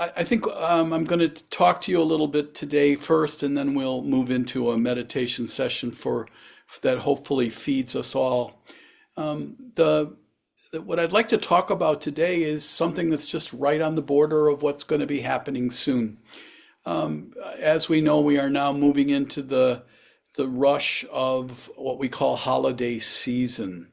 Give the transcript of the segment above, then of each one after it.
I think I'm going to talk to you a little bit today first, and then we'll move into a meditation session that hopefully feeds us all. What I'd like to talk about today is something that's just right on the border of what's going to be happening soon. As we know, we are now moving into the rush of what we call holiday season.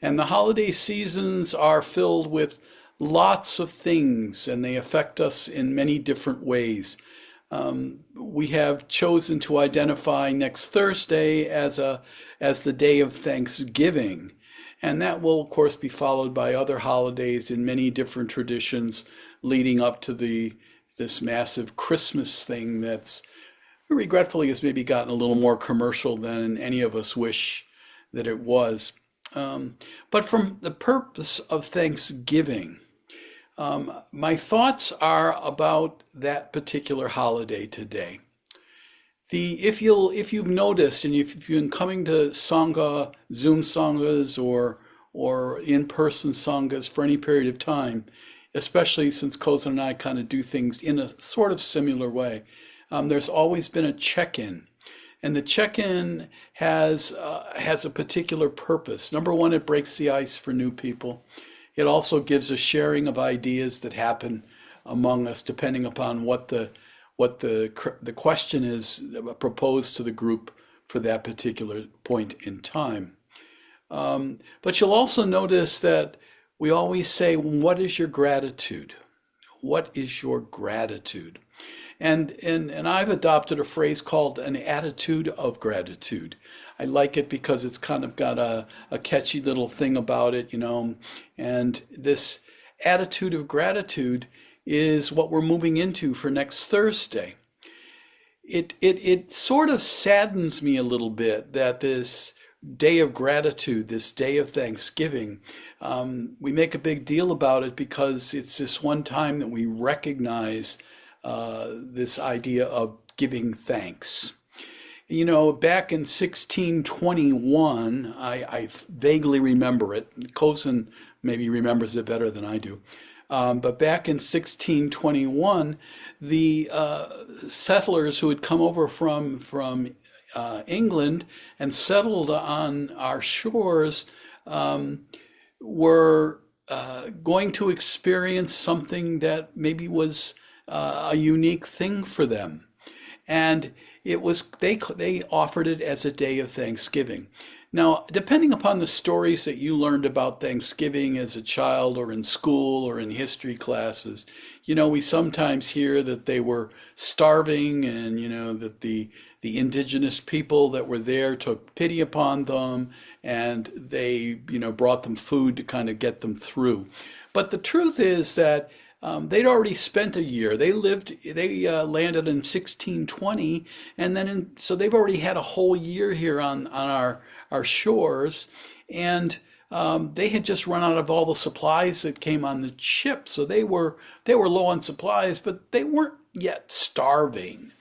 And the holiday seasons are filled with lots of things, and they affect us in many different ways. We have chosen to identify next Thursday as the day of Thanksgiving, and that will, of course, be followed by other holidays in many different traditions leading up to this massive Christmas thing that's regretfully has maybe gotten a little more commercial than any of us wish that it was. But from the purpose of Thanksgiving, my thoughts are about that particular holiday today. If you've noticed, and if you've been coming to Sangha, Zoom Sanghas or in-person Sanghas for any period of time, especially since Kozen and I kind of do things in a sort of similar way, there's always been a check-in. And the check-in has a particular purpose. Number one, it breaks the ice for new people. It also gives a sharing of ideas that happen among us, depending upon what the question is proposed to the group for that particular point in time. But you'll also notice that we always say, "What is your gratitude? What is your gratitude?" And I've adopted a phrase called an attitude of gratitude. I like it because it's kind of got a catchy little thing about it, you know. And this attitude of gratitude is what we're moving into for next Thursday. It sort of saddens me a little bit that this day of gratitude, this day of Thanksgiving, we make a big deal about it because it's this one time that we recognize this idea of giving thanks. You know, back in 1621, I vaguely remember it. Kosen maybe remembers it better than I do. But back in 1621, the settlers who had come over from England and settled on our shores were going to experience something that maybe was a unique thing for them. And they offered it as a day of Thanksgiving. Now, depending upon the stories that you learned about Thanksgiving as a child or in school or in history classes, you know, we sometimes hear that they were starving and, you know, that the indigenous people that were there took pity upon them and they, you know, brought them food to kind of get them through. But the truth is that they'd already spent a year. They landed in 1620, and then so they've already had a whole year here on our shores, and they had just run out of all the supplies that came on the ship. So they were low on supplies, but they weren't yet starving.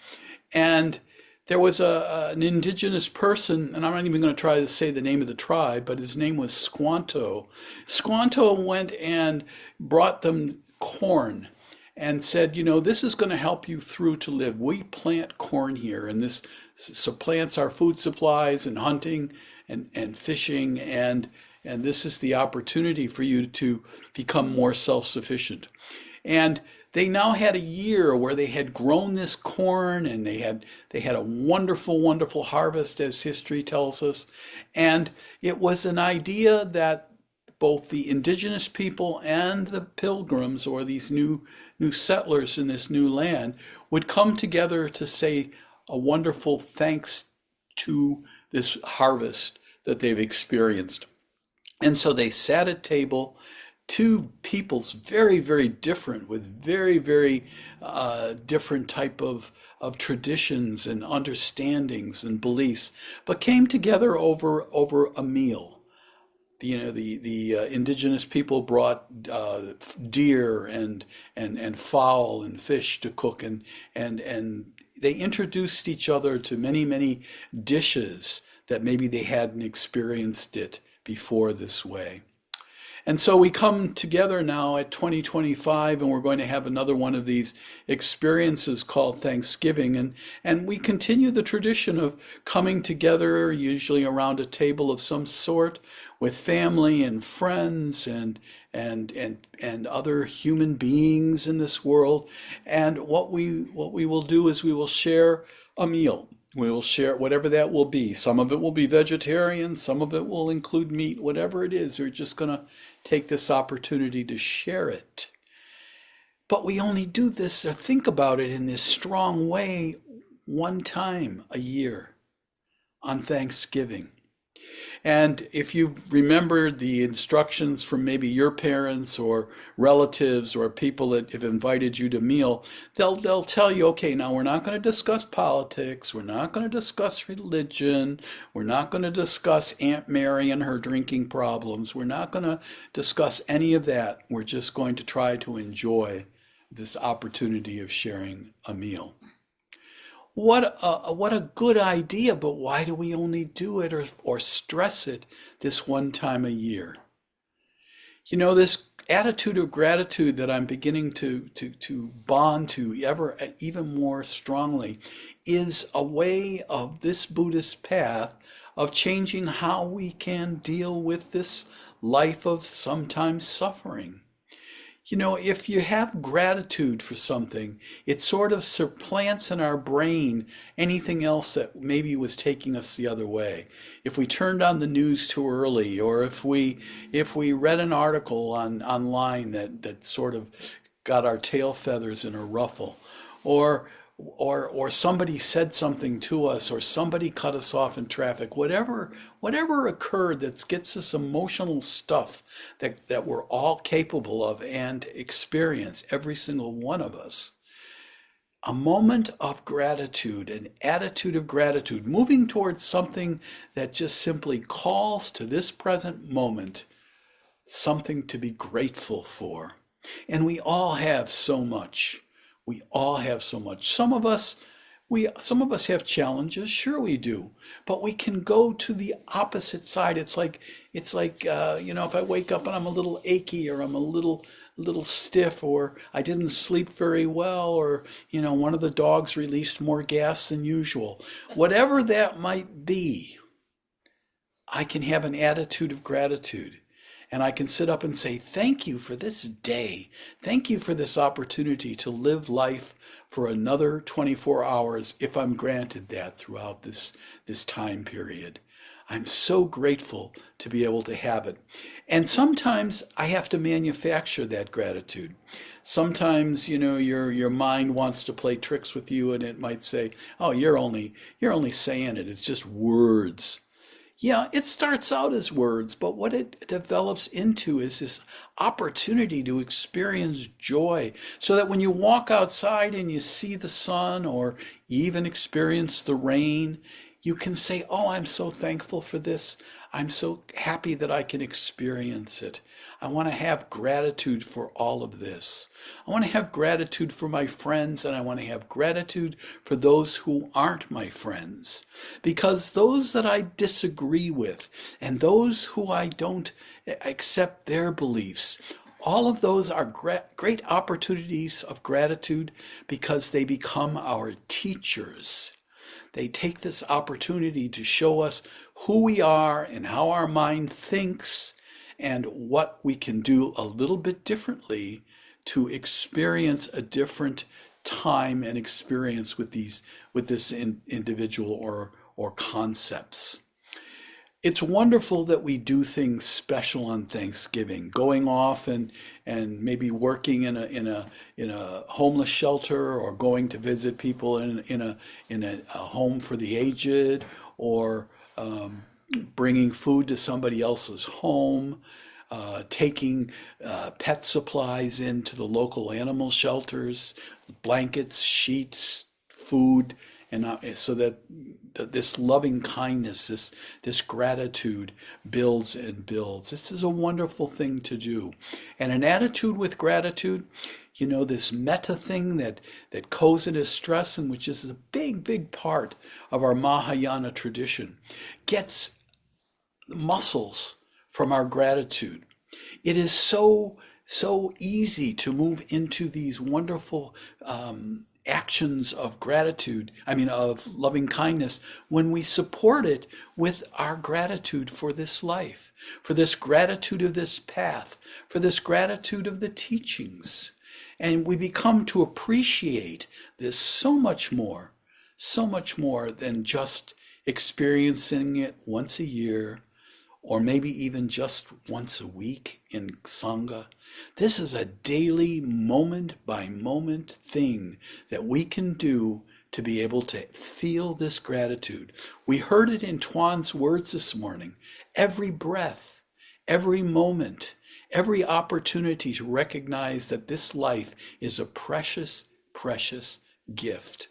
And there was an indigenous person, and I'm not even going to try to say the name of the tribe, but his name was Squanto. Squanto went and brought them corn and said, you know, this is going to help you through to live. We plant corn here, and this supplants our food supplies and hunting and fishing, and this is the opportunity for you to become more self-sufficient. And they now had a year where they had grown this corn and they had a wonderful, wonderful harvest, as history tells us. And it was an idea that both the indigenous people and the pilgrims, or these new settlers in this new land, would come together to say a wonderful thanks to this harvest that they've experienced. And so they sat at table, two peoples very, very different, with very, very different type of traditions and understandings and beliefs, but came together over a meal. You know, the indigenous people brought deer and fowl and fish to cook, and they introduced each other to many, many dishes that maybe they hadn't experienced it before this way. And so we come together now at 2025, and we're going to have another one of these experiences called Thanksgiving. And we continue the tradition of coming together, usually around a table of some sort, with family and friends and other human beings in this world. And what we will do is we will share a meal. We will share whatever that will be. Some of it will be vegetarian, some of it will include meat, whatever it is. We're just going to take this opportunity to share it. But we only do this or think about it in this strong way one time a year on Thanksgiving. And if you've remembered the instructions from maybe your parents or relatives or people that have invited you to meal, they'll tell you, okay, now we're not going to discuss politics, we're not going to discuss religion, we're not going to discuss Aunt Mary and her drinking problems, we're not going to discuss any of that. We're just going to try to enjoy this opportunity of sharing a meal. What a good idea, but why do we only do it or stress it this one time a year? You know, this attitude of gratitude that I'm beginning to bond to even more strongly is a way of this Buddhist path of changing how we can deal with this life of sometimes suffering. You know, if you have gratitude for something, it sort of supplants in our brain anything else that maybe was taking us the other way. If we turned on the news too early, or if we read an article online that sort of got our tail feathers in a ruffle, or or somebody said something to us, or somebody cut us off in traffic, whatever occurred that gets us emotional stuff that we're all capable of and experience, every single one of us. A moment of gratitude, an attitude of gratitude, moving towards something that just simply calls to this present moment something to be grateful for. And we all have so much. We all have so much. Some of us have challenges, sure we do, but we can go to the opposite side. It's like if I wake up and I'm a little achy, or I'm a little stiff, or I didn't sleep very well, or one of the dogs released more gas than usual. Whatever that might be, I can have an attitude of gratitude. And I can sit up and say, thank you for this day. Thank you for this opportunity to live life for another 24 hours, if I'm granted that throughout this time period. I'm so grateful to be able to have it. And sometimes I have to manufacture that gratitude. Sometimes, your mind wants to play tricks with you, and it might say, "Oh, you're only saying it. It's just words." Yeah, it starts out as words, but what it develops into is this opportunity to experience joy. So that when you walk outside and you see the sun, or even experience the rain, you can say, "Oh, I'm so thankful for this. I'm so happy that I can experience it. I want to have gratitude for all of this. I want to have gratitude for my friends, and I want to have gratitude for those who aren't my friends. Because those that I disagree with, and those who I don't accept their beliefs, all of those are great opportunities of gratitude, because they become our teachers. They take this opportunity to show us who we are and how our mind thinks, and what we can do a little bit differently to experience a different time and experience with this individual or concepts. It's wonderful that we do things special on Thanksgiving, going off and maybe working in a homeless shelter, or going to visit people in a home for the aged, or bringing food to somebody else's home, taking pet supplies into the local animal shelters, blankets, sheets, food, and so that this loving kindness, this gratitude builds and builds. This is a wonderful thing to do. And an attitude with gratitude, this metta thing that Kozen is stressing, which is a big, big part of our Mahayana tradition, gets muscles from our gratitude. It is so easy to move into these wonderful actions of gratitude, I mean, of loving kindness, when we support it with our gratitude for this life, for this gratitude of this path, for this gratitude of the teachings. And we become to appreciate this so much more than just experiencing it once a year or maybe even just once a week in Sangha. This is a daily, moment by moment thing that we can do to be able to feel this gratitude. We heard it in Tuan's words this morning. Every breath, every moment, every opportunity to recognize that this life is a precious, precious gift.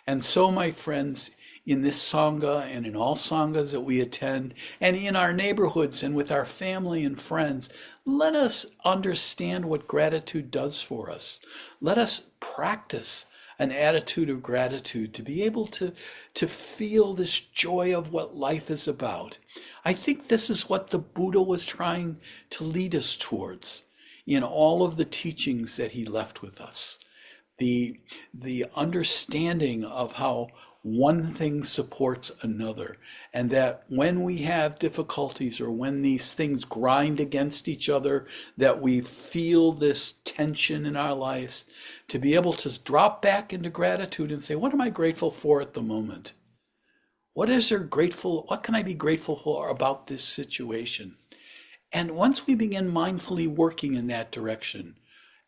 And so, my friends, in this Sangha and in all Sanghas that we attend, and in our neighborhoods and with our family and friends, let us understand what gratitude does for us. Let us practice an attitude of gratitude to be able to feel this joy of what life is about. I think this is what the Buddha was trying to lead us towards in all of the teachings that he left with us. The understanding of how one thing supports another, and that when we have difficulties or when these things grind against each other, that we feel this tension in our lives, to be able to drop back into gratitude and say, what am I grateful for at the moment? What can I be grateful for about this situation? And once we begin mindfully working in that direction,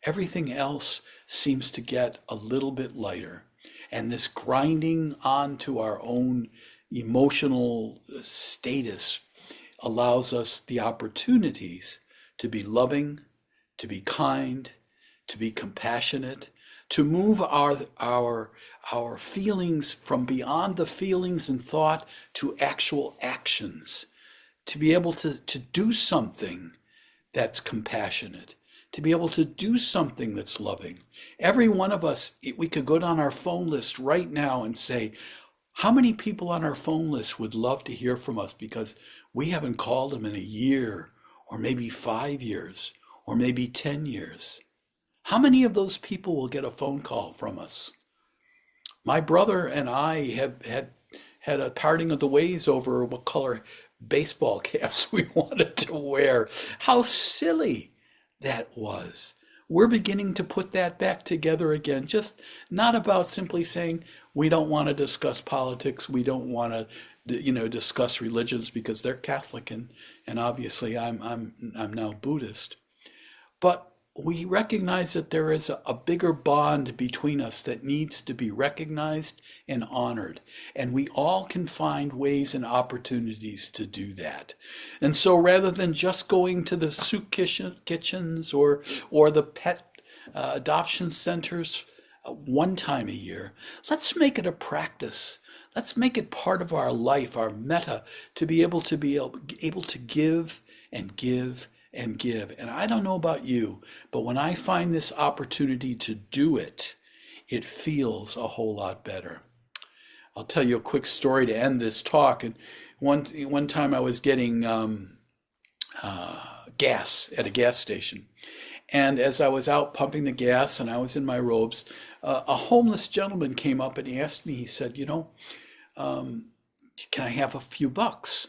everything else seems to get a little bit lighter. And this grinding onto our own emotional status allows us the opportunities to be loving, to be kind, to be compassionate, to move our feelings from beyond the feelings and thought to actual actions, to be able to do something that's compassionate, to be able to do something that's loving. Every one of us, we could go down our phone list right now and say, how many people on our phone list would love to hear from us because we haven't called them in a year, or maybe 5 years, or maybe 10 years? How many of those people will get a phone call from us? My brother and I have had a parting of the ways over what color baseball caps we wanted to wear. How silly that was. We're beginning to put that back together again, just not about simply saying we don't want to discuss politics, we don't want to discuss religions because they're Catholic and obviously I'm now Buddhist. But we recognize that there is a bigger bond between us that needs to be recognized and honored. And we all can find ways and opportunities to do that. And so rather than just going to the soup kitchens or the pet adoption centers one time a year, let's make it a practice. Let's make it part of our life, our metta, to be able to give and give and give. And I don't know about you, but when I find this opportunity to do it, it feels a whole lot better. I'll tell you a quick story to end this talk. And one time I was getting gas at a gas station. And as I was out pumping the gas and I was in my robes, a homeless gentleman came up and he asked me, he said, can I have a few bucks?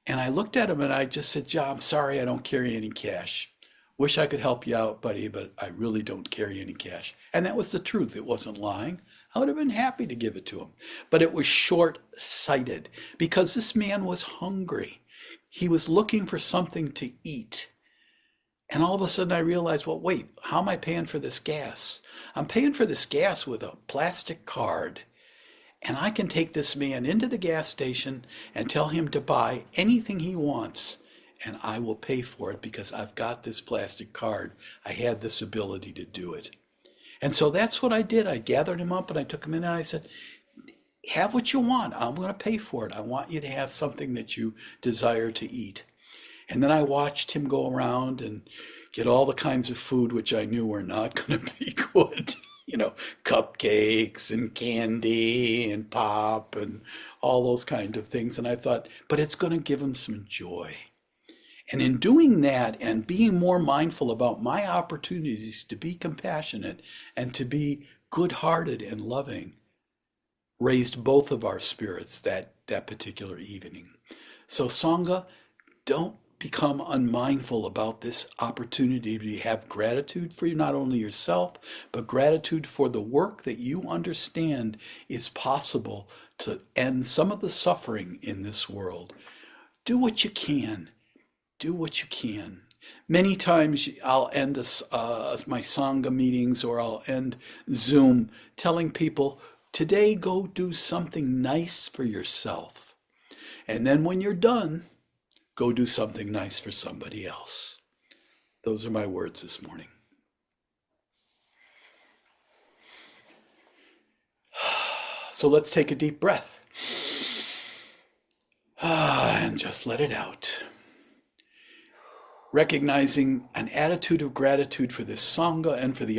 And I looked at him and I just said, "Yeah, I'm sorry, I don't carry any cash. Wish I could help you out, buddy, but I really don't carry any cash." And that was the truth. It wasn't lying. I would have been happy to give it to him. But it was short-sighted because this man was hungry. He was looking for something to eat. And all of a sudden I realized, well, wait, how am I paying for this gas? I'm paying for this gas with a plastic card. And I can take this man into the gas station and tell him to buy anything he wants, and I will pay for it because I've got this plastic card. I had this ability to do it. And so that's what I did. I gathered him up and I took him in and I said, have what you want. I'm going to pay for it. I want you to have something that you desire to eat. And then I watched him go around and get all the kinds of food which I knew were not going to be good. Cupcakes and candy and pop and all those kind of things. And I thought, but it's going to give him some joy. And in doing that and being more mindful about my opportunities to be compassionate and to be good-hearted and loving, raised both of our spirits that particular evening. So Sangha, don't become unmindful about this opportunity to have gratitude for not only yourself, but gratitude for the work that you understand is possible to end some of the suffering in this world. Do what you can. Do what you can. Many times I'll end my Sangha meetings or I'll end Zoom telling people, today go do something nice for yourself. And then when you're done, go do something nice for somebody else. Those are my words this morning. So let's take a deep breath. And just let it out. Recognizing an attitude of gratitude for this Sangha and for the